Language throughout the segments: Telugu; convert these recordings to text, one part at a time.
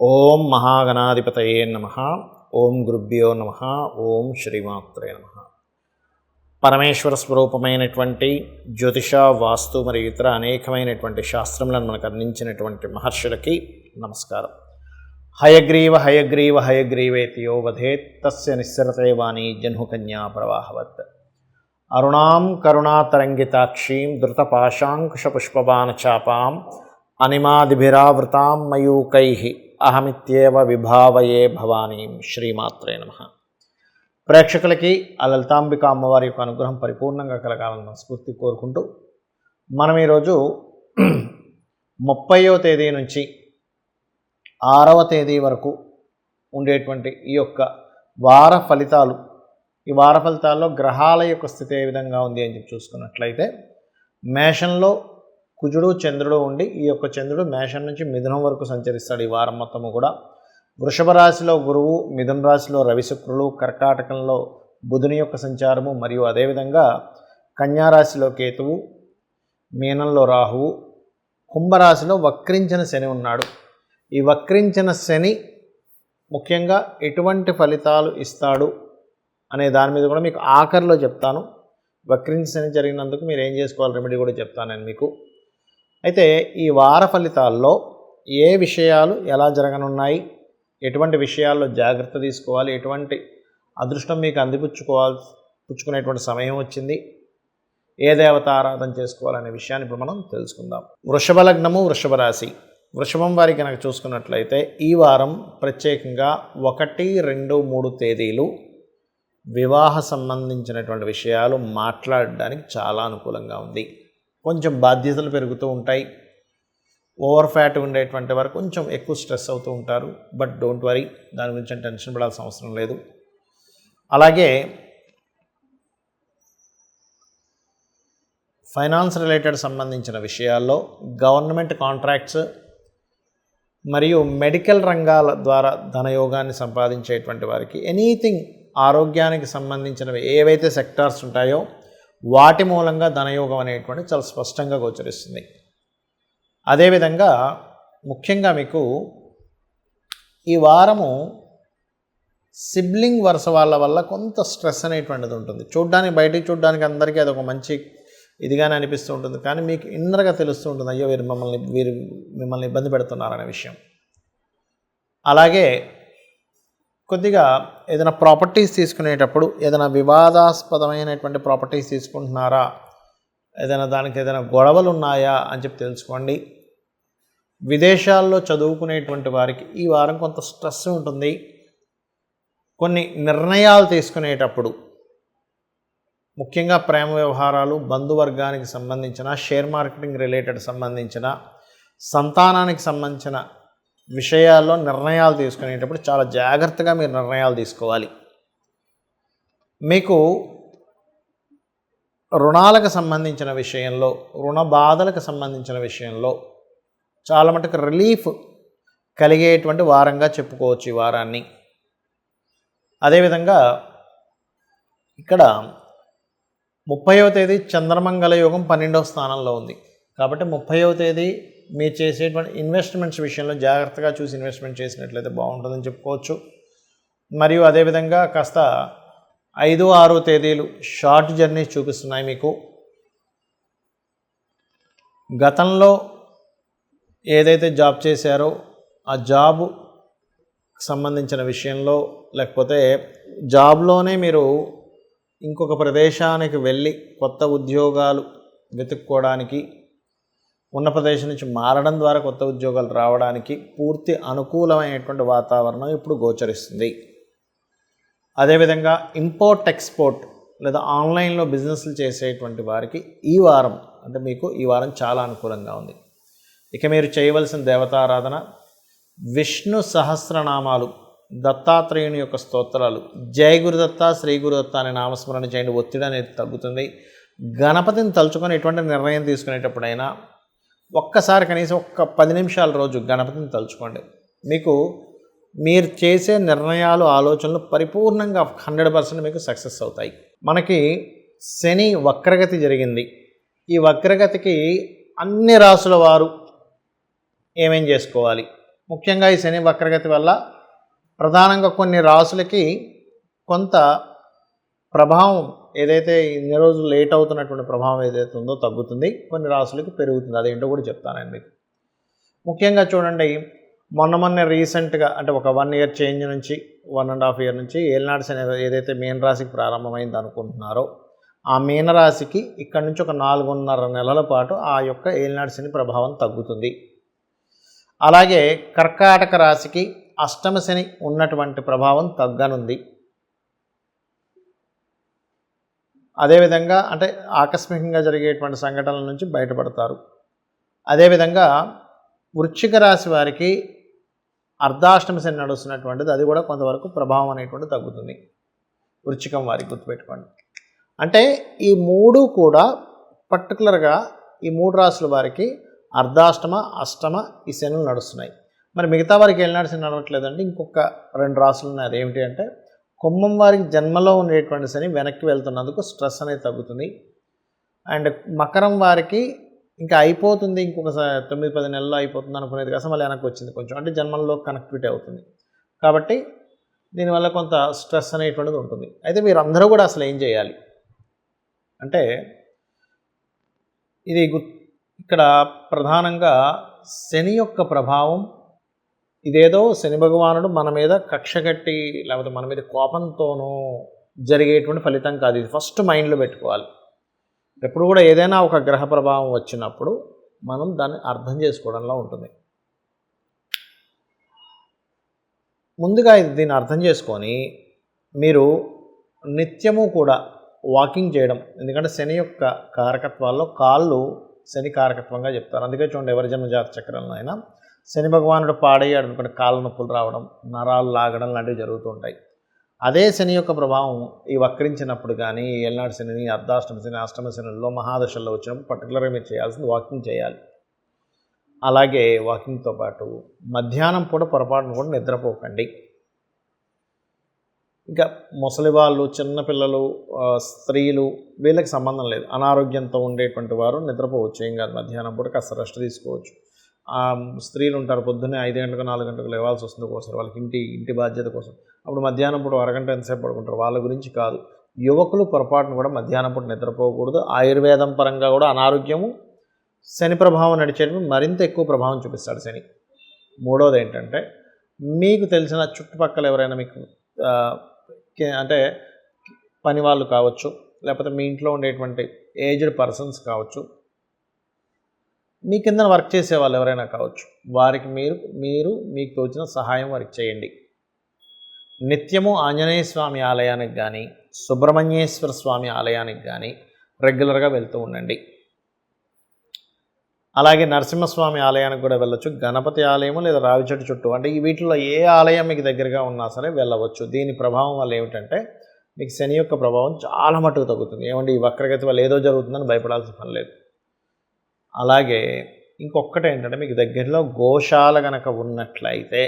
ఓం మహాగణాధిపతయే నమః. ఓం గురుభ్యో నమః. ఓం శ్రీమాత్రే నమః. పరమేశ్వర స్వరూపమైనటువంటి జ్యోతిష, వాస్తు మరియు ఇతర అనేకమైనటువంటి శాస్త్రములను మనకు అందించినటువంటి మహర్షులకి నమస్కారం. హయగ్రీవ హయగ్రీవ హయగ్రీవేతి యో వధేత్ తస్య నిస్సరతే వాణి జహ్నుకన్యా ప్రవాహవత్. అరుణాం కరుణాతరంగితాక్షీం ధృతపాశాంకుశపుష్పబాణచాపాం అనిమాదిభిరావృతాం మయూకైః అహమిత్యేవ విభావయే భవానీం. శ్రీమాత్రే నమః. ప్రేక్షకులకి ఆ లలితాంబిక అమ్మవారి యొక్క అనుగ్రహం పరిపూర్ణంగా కలగాలని మనస్ఫూర్తి కోరుకుంటూ మనం ఈరోజు 30వ తేదీ నుంచి 6వ తేదీ వరకు ఉండేటువంటి ఈ యొక్క వార ఫలితాలు, ఈ వార ఫలితాల్లో గ్రహాల యొక్క స్థితి ఏ విధంగా ఉంది అని చెప్పి చూసుకున్నట్లయితే, మేషంలో కుజుడు చంద్రుడు ఉండి, ఈ యొక్క చంద్రుడు మేషం నుంచి మిథునం వరకు సంచరిస్తాడు ఈ వారం మొత్తము కూడా. వృషభ రాశిలో గురువు, మిథున రాశిలో రవి శుక్రులు, కర్కాటకంలో బుధుని యొక్క సంచారము, మరియు అదేవిధంగా కన్యారాశిలో కేతువు, మీనంలో రాహువు, కుంభరాశిలో వక్రించిన శని ఉన్నాడు. ఈ వక్రించిన శని ముఖ్యంగా ఎటువంటి ఫలితాలు ఇస్తాడు అనే దాని మీద కూడా మీకు ఆఖరిలో చెప్తాను. వక్రించిన శని జరిగినందుకు మీరు ఏం చేసుకోవాలి రెమెడీ కూడా చెప్తాను నేను మీకు. అయితే ఈ వార ఫలితాల్లో ఏ విషయాలు ఎలా జరగనున్నాయి, విషయాల్లో జాగ్రత్త తీసుకోవాలి, ఎటువంటి అదృష్టం మీకు పుచ్చుకునేటువంటి సమయం వచ్చింది, ఏ దేవత ఆరాధన చేసుకోవాలనే విషయాన్ని ఇప్పుడు మనం తెలుసుకుందాం. వృషభ లగ్నము, వృషభ రాశి. వృషభం వారికి కనుక చూసుకున్నట్లయితే ఈ వారం ప్రత్యేకంగా 1, 2, 3 తేదీలు వివాహ సంబంధించినటువంటి విషయాలు మాట్లాడడానికి చాలా అనుకూలంగా ఉంది. కొంచెం బాధ్యతలు పెరుగుతూ ఉంటాయి. ఓవర్ ఫ్యాట్ ఉండేటువంటి వారు కొంచెం ఎక్కువ స్ట్రెస్ అవుతూ ఉంటారు. బట్ డోంట్ వరీ, దాని గురించి టెన్షన్ పడాల్సిన అవసరం లేదు. అలాగే ఫైనాన్స్ రిలేటెడ్ సంబంధించిన విషయాల్లో గవర్నమెంట్ కాంట్రాక్ట్స్ మరియు మెడికల్ రంగాల ద్వారా ధనయోగాన్ని సంపాదించేటువంటి వారికి, ఎనీథింగ్ ఆరోగ్యానికి సంబంధించినవి ఏవైతే సెక్టార్స్ ఉంటాయో వాటి మూలంగా ధనయోగం అనేటువంటి చాలా స్పష్టంగా గోచరిస్తుంది. అదేవిధంగా ముఖ్యంగా మీకు ఈ వారము సిబ్లింగ్ వరుస వాళ్ళ వల్ల కొంత స్ట్రెస్ అనేటువంటిది ఉంటుంది. బయటికి చూడడానికి అందరికీ అదొక మంచి ఇదిగానే అనిపిస్తూ ఉంటుంది, కానీ మీకు ఇన్నర్గా తెలుస్తూ ఉంటుంది, అయ్యో వీరు మిమ్మల్ని ఇబ్బంది పెడుతున్నారనే విషయం. అలాగే కొద్దిగా ఏదైనా ప్రాపర్టీస్ తీసుకునేటప్పుడు ఏదైనా వివాదాస్పదమైనటువంటి ప్రాపర్టీస్ తీసుకుంటున్నారా, దానికి ఏదైనా గొడవలు ఉన్నాయా అని చెప్పి తెలుసుకోండి. విదేశాల్లో చదువుకునేటువంటి వారికి ఈ వారం కొంత స్ట్రెస్ ఉంటుంది. కొన్ని నిర్ణయాలు తీసుకునేటప్పుడు ముఖ్యంగా ప్రేమ వ్యవహారాలు, బంధువర్గానికి సంబంధించిన, షేర్ మార్కెటింగ్ రిలేటెడ్ సంబంధించిన, సంతానానికి సంబంధించిన విషయాల్లో నిర్ణయాలు తీసుకునేటప్పుడు చాలా జాగ్రత్తగా మీరు నిర్ణయాలు తీసుకోవాలి. మీకు రుణాలకు సంబంధించిన విషయంలో, రుణ బాధలకు సంబంధించిన విషయంలో చాలా మటుకు రిలీఫ్ కలిగేటువంటి వారంగా చెప్పుకోవచ్చు ఈ వారాన్ని. అదేవిధంగా ఇక్కడ 30వ తేదీ చంద్రమంగళ యోగం 12వ స్థానంలో ఉంది. కాబట్టి 30వ తేదీ మీరు చేసేటువంటి ఇన్వెస్ట్మెంట్స్ విషయంలో జాగ్రత్తగా చూసి ఇన్వెస్ట్మెంట్ చేసినట్లయితే బాగుంటుందని చెప్పుకోవచ్చు. మరియు అదేవిధంగా కాస్త 5, 6 తేదీలు షార్ట్ జర్నీస్ చూపిస్తున్నాయి మీకు. గతంలో ఏదైతే జాబ్ చేశారో ఆ జాబ్ సంబంధించిన విషయంలో, లేకపోతే జాబ్లోనే మీరు ఇంకొక ప్రదేశానికి వెళ్ళి కొత్త ఉద్యోగాలు వెతుక్కోవడానికి, ఉన్న ప్రదేశం నుంచి మారడం ద్వారా కొత్త ఉద్యోగాలు రావడానికి పూర్తి అనుకూలమైనటువంటి వాతావరణం ఇప్పుడు గోచరిస్తుంది. అదేవిధంగా ఇంపోర్ట్ ఎక్స్పోర్ట్ లేదా ఆన్లైన్లో బిజినెస్లు చేసేటువంటి వారికి ఈ వారం, అంటే మీకు ఈ వారం చాలా అనుకూలంగా ఉంది. ఇక మీరు చేయవలసిన దేవతారాధన విష్ణు సహస్రనామాలు, దత్తాత్రేయుని యొక్క స్తోత్రాలు, జయ గురుదత్త, శ్రీ గురుదత్త అనే నామస్మరణ చేయండి. ఒత్తిడి అనేది తగ్గుతుంది. గణపతిని తలుచుకొని ఎటువంటి నిర్ణయం తీసుకునేటప్పుడైనా ఒక్కసారి కనీసం 10 నిమిషాల రోజు గణపతిని తలుచుకోండి. మీరు చేసే నిర్ణయాలు, ఆలోచనలు పరిపూర్ణంగా 100% మీకు సక్సెస్ అవుతాయి. మనకి శని వక్రగతి జరిగింది. ఈ వక్రగతికి అన్ని రాసుల వారు ఏమేం చేసుకోవాలి, ముఖ్యంగా ఈ శని వక్రగతి వల్ల ప్రధానంగా కొన్ని రాసులకి కొంత ప్రభావం ఏదైతే ఇన్ని రోజులు లేట్ అవుతున్నటువంటి ప్రభావం ఏదైతే ఉందో తగ్గుతుంది, కొన్ని రాసులకి పెరుగుతుంది. అదేంటో కూడా చెప్తానండి మీకు. ముఖ్యంగా చూడండి, మొన్న రీసెంట్గా అంటే ఒక 1 ఇయర్ చేంజ్ నుంచి 1.5 ఇయర్ నుంచి ఏలినాటి శని ఏదైతే మీన రాశికి ప్రారంభమైంది అనుకుంటున్నారో ఆ మీనరాశికి ఇక్కడ నుంచి ఒక 4.5 నెలల పాటు ఆ యొక్క ఏలినాటి శని ప్రభావం తగ్గుతుంది. అలాగే కర్కాటక రాశికి అష్టమ శని ఉన్నటువంటి ప్రభావం తగ్గనుంది. అదేవిధంగా అంటే ఆకస్మికంగా జరిగేటువంటి సంఘటనల నుంచి బయటపడతారు. అదేవిధంగా వృశ్చిక రాశి వారికి అర్ధాష్టమ శని నడుస్తున్నటువంటిది, అది కూడా కొంతవరకు ప్రభావం అనేటువంటి తగ్గుతుంది. వృశ్చికం వారికి గుర్తుపెట్టుకోండి. అంటే ఈ 3 కూడా పర్టికులర్గా ఈ 3 రాశుల వారికి అర్ధాష్టమ అష్టమ ఈ శనులు నడుస్తున్నాయి. మరి మిగతా వారికి ఏలినాటి శని నడవట్లేదండి. ఇంకొక 2 రాశులు ఉన్నాయి. అదేమిటి అంటే కుంభం వారికి జన్మలో ఉండేటువంటి శని వెనక్కి వెళ్తున్నందుకు స్ట్రెస్ అనేది తగ్గుతుంది. అండ్ మకరం వారికి ఇంకా అయిపోతుంది, ఇంకొక 9-10 నెలల్లో అయిపోతుంది అనుకునేది కాస్త మళ్ళీ వెనక్కి వచ్చింది కొంచెం, అంటే జన్మల్లో కనెక్టివిటీ అవుతుంది. కాబట్టి దీనివల్ల కొంత స్ట్రెస్ అనేటువంటిది ఉంటుంది. అయితే మీరందరూ కూడా అసలు ఏం చేయాలి అంటే, ఇది ఇక్కడ ప్రధానంగా శని యొక్క ప్రభావం ఇదేదో శని భగవానుడు మన మీద కక్ష కట్టి లేకపోతే మన మీద కోపంతోనూ జరిగేటువంటి ఫలితం కాదు. ఇది ఫస్ట్ మైండ్లో పెట్టుకోవాలి. ఎప్పుడు కూడా ఏదైనా ఒక గ్రహ ప్రభావం వచ్చినప్పుడు మనం దాన్ని అర్థం చేసుకోవడంలో ఉంటుంది. ముందుగా దీన్ని అర్థం చేసుకొని మీరు నిత్యము కూడా వాకింగ్ చేయడం, ఎందుకంటే శని యొక్క కారకత్వాల్లో కాళ్ళు శని కారకత్వంగా చెప్తారు. అందుకే చూడండి, ఎవరి జన్మజాత చక్రంలో అయినా శని భగవానుడు పాడయ్యాడు అనుకుంటే కాళ్ళ నొప్పులు రావడం, నరాలు లాగడం లాంటివి జరుగుతూ ఉంటాయి. అదే శని యొక్క ప్రభావం ఈ వక్రించినప్పుడు కానీ, ఏలినాటి శని, అర్ధాష్టమ శని, అష్టమ శనుల్లో మహాదశల్లో వచ్చినప్పుడు పర్టికులర్గా మీరు చేయాల్సింది వాకింగ్ చేయాలి. అలాగే వాకింగ్తో పాటు మధ్యాహ్నం పూట పొరపాటును కూడా నిద్రపోకండి. ఇంకా ముసలి వాళ్ళు, చిన్నపిల్లలు, స్త్రీలు వీళ్ళకి సంబంధం లేదు. అనారోగ్యంతో ఉండేటువంటి వారు నిద్రపోవచ్చు, ఏం కాదు. మధ్యాహ్నం పూట కాస్త రెస్ట్ తీసుకోవచ్చు. స్త్రీలు ఉంటారు, పొద్దున్నే 5 గంటలకు 4 గంటలకు లేవాల్సి వస్తుంది ఒక్కోసారి వాళ్ళకి ఇంటి బాధ్యత కోసం. అప్పుడు మధ్యాహ్నం పూట అరగంట ఎంతసేపు పడుకుంటారు, వాళ్ళ గురించి కాదు. యువకులు పొరపాటును కూడా మధ్యాహ్నం పూట నిద్రపోకూడదు. ఆయుర్వేదం పరంగా కూడా అనారోగ్యము శని ప్రభావం నడిచేటప్పుడు మరింత ఎక్కువ ప్రభావం చూపిస్తాడు శని. మూడోది ఏంటంటే, మీకు తెలిసిన చుట్టుపక్కల ఎవరైనా మీకు అంటే పని వాళ్ళు కావచ్చు, లేకపోతే మీ ఇంట్లో ఉండేటువంటి ఏజ్డ్ పర్సన్స్ కావచ్చు, మీ కింద వర్క్ చేసే వాళ్ళు ఎవరైనా కావచ్చు, వారికి మీరు మీకు తోచిన సహాయం వారికి చేయండి. నిత్యము ఆంజనేయ స్వామి ఆలయానికి కానీ, సుబ్రహ్మణ్యేశ్వర స్వామి ఆలయానికి కానీ రెగ్యులర్గా వెళ్తూ ఉండండి. అలాగే నరసింహస్వామి ఆలయానికి కూడా వెళ్ళొచ్చు. గణపతి ఆలయము లేదా రావి చెట్టు చుట్టూ, అంటే ఈ వీటిలో ఏ ఆలయం మీకు దగ్గరగా ఉన్నా సరే వెళ్ళవచ్చు. దీని ప్రభావం వల్ల ఏమిటంటే మీకు శని యొక్క ప్రభావం చాలా మట్టుకు తగ్గుతుంది. ఏమంటే ఈ వక్రగతి వల్ల ఏదో జరుగుతుందని భయపడాల్సిన పని లేదు. అలాగే ఇంకొకటి ఏంటంటే, మీకు దగ్గరలో గోశాల కనుక ఉన్నట్లయితే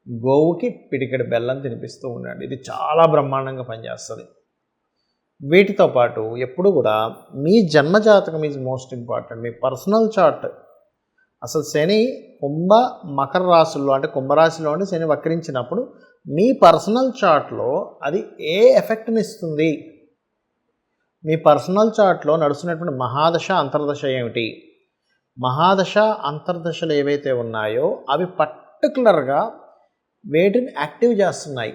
గోవుకి పిడికెడు బెల్లం తినిపిస్తూ ఉండండి. ఇది చాలా బ్రహ్మాండంగా పనిచేస్తుంది. వీటితో పాటు ఎప్పుడు కూడా మీ జన్మజాతకం ఈజ్ మోస్ట్ ఇంపార్టెంట్. మీ పర్సనల్ చార్ట్, అసలు శని మకర రాశుల్లో అంటే కుంభరాశిలో అంటే శని వక్రించినప్పుడు మీ పర్సనల్ చార్ట్లో అది ఏ ఎఫెక్ట్ని ఇస్తుంది, మీ పర్సనల్ చార్ట్లో నడుస్తున్నటువంటి మహాదశ అంతర్దశ ఏమిటి, మహాదశ అంతర్దశలు ఏవైతే ఉన్నాయో అవి పర్టికులర్గా వేటిని యాక్టివ్ చేస్తున్నాయి.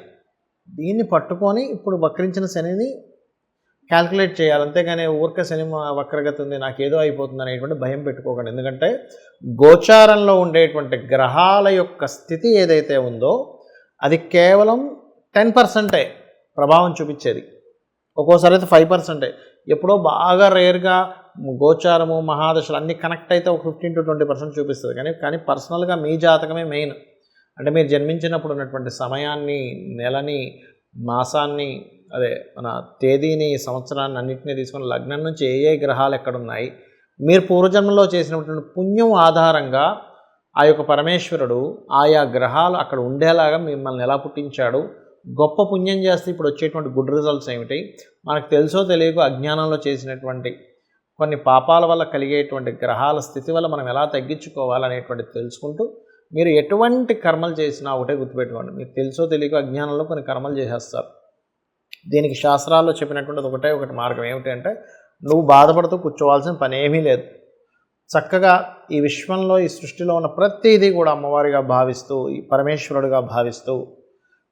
దీన్ని పట్టుకొని ఇప్పుడు వక్రించిన శనిని క్యాల్కులేట్ చేయాలి. అంతేగాని ఊరికే శని వక్రగతి ఉంది నాకేదో అయిపోతుంది అనేటువంటి భయం పెట్టుకోకండి. ఎందుకంటే గోచారంలో ఉండేటువంటి గ్రహాల యొక్క స్థితి ఏదైతే ఉందో అది కేవలం 10% ప్రభావం చూపించేది. ఒక్కోసారి అయితే 5%. ఎప్పుడో బాగా రేర్గా గోచారము మహాదశలు అన్నీ కనెక్ట్ అయితే ఒక 15-20% చూపిస్తుంది. కానీ పర్సనల్గా మీ జాతకమే మెయిన్. అంటే మీరు జన్మించినప్పుడు ఉన్నటువంటి సమయాన్ని, నెలని, మాసాన్ని, అదే మన తేదీని, సంవత్సరాన్ని అన్నింటినీ తీసుకొని లగ్నం నుంచి ఏ గ్రహాలు ఎక్కడున్నాయి, మీరు పూర్వజన్మలో చేసినటువంటి పుణ్యం ఆధారంగా ఆ యొక్క పరమేశ్వరుడు ఆయా గ్రహాలు అక్కడ ఉండేలాగా మిమ్మల్ని ఎలా పుట్టించాడు, గొప్ప పుణ్యం చేస్తే ఇప్పుడు వచ్చేటువంటి గుడ్ రిజల్ట్స్ ఏమిటి, మనకు తెలుసో తెలియకో అజ్ఞానంలో చేసినటువంటి కొన్ని పాపాల వల్ల కలిగేటువంటి గ్రహాల స్థితి వల్ల మనం ఎలా తగ్గించుకోవాలనేటువంటి తెలుసుకుంటూ మీరు ఎటువంటి కర్మలు చేసినా ఒకటే గుర్తుపెట్టుకోండి, మీకు తెలుసో తెలియక అజ్ఞానంలో కొన్ని కర్మలు చేసేస్తారు. దీనికి శాస్త్రాల్లో చెప్పినటువంటిది ఒకటి మార్గం ఏమిటంటే, నువ్వు బాధపడుతూ కూర్చోవాల్సిన పని ఏమీ లేదు. చక్కగా ఈ విశ్వంలో ఈ సృష్టిలో ఉన్న ప్రతిదీ కూడా అమ్మవారిగా భావిస్తూ, ఈ పరమేశ్వరుడిగా భావిస్తూ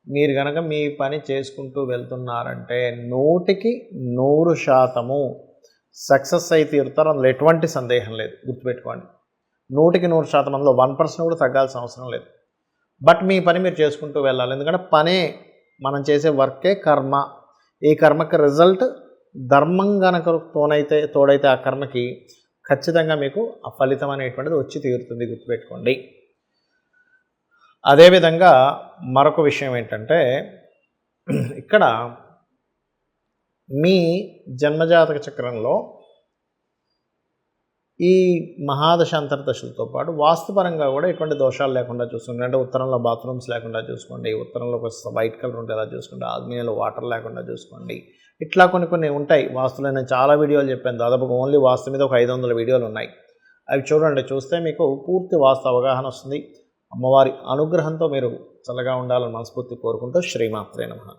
మీరు కనుక మీ పని చేసుకుంటూ వెళ్తున్నారంటే 100% సక్సెస్ అయితే తీరుతారు. అందులో ఎటువంటి సందేహం లేదు, గుర్తుపెట్టుకోండి. 100% అందులో 1% కూడా తగ్గాల్సిన అవసరం లేదు. బట్ మీ పని మీరు చేసుకుంటూ వెళ్ళాలి. ఎందుకంటే పనే, మనం చేసే వర్కే కర్మ. ఈ కర్మకి రిజల్ట్ ధర్మం కనుక తోడైతే ఆ కర్మకి ఖచ్చితంగా మీకు ఆ ఫలితం అనేటువంటిది వచ్చి తీరుతుంది, గుర్తుపెట్టుకోండి. అదేవిధంగా మరొక విషయం ఏంటంటే, ఇక్కడ మీ జన్మజాతక చక్రంలో ఈ మహాదశ అంతర్దశలతో పాటు వాస్తుపరంగా కూడా ఎటువంటి దోషాలు లేకుండా చూసుకోండి. అంటే ఉత్తరంలో బాత్రూమ్స్ లేకుండా చూసుకోండి, ఉత్తరంలో వైట్ కలర్ ఉంటే ఎలా చూసుకోండి, ఆగ్నేయంలో వాటర్ లేకుండా చూసుకోండి. ఇట్లా కొన్ని ఉంటాయి వాస్తులో. నేను చాలా వీడియోలు చెప్పాను, దాదాపుగా ఓన్లీ వాస్తు మీద ఒక 500 వీడియోలు ఉన్నాయి. అవి చూడండి, చూస్తే మీకు పూర్తి వాస్తు అవగాహన వస్తుంది. అమ్మవారి అనుగ్రహంతో మీరు చల్లగా ఉండాలని మనస్ఫూర్తి కోరుకుంటూ శ్రీమాత్రే నమః.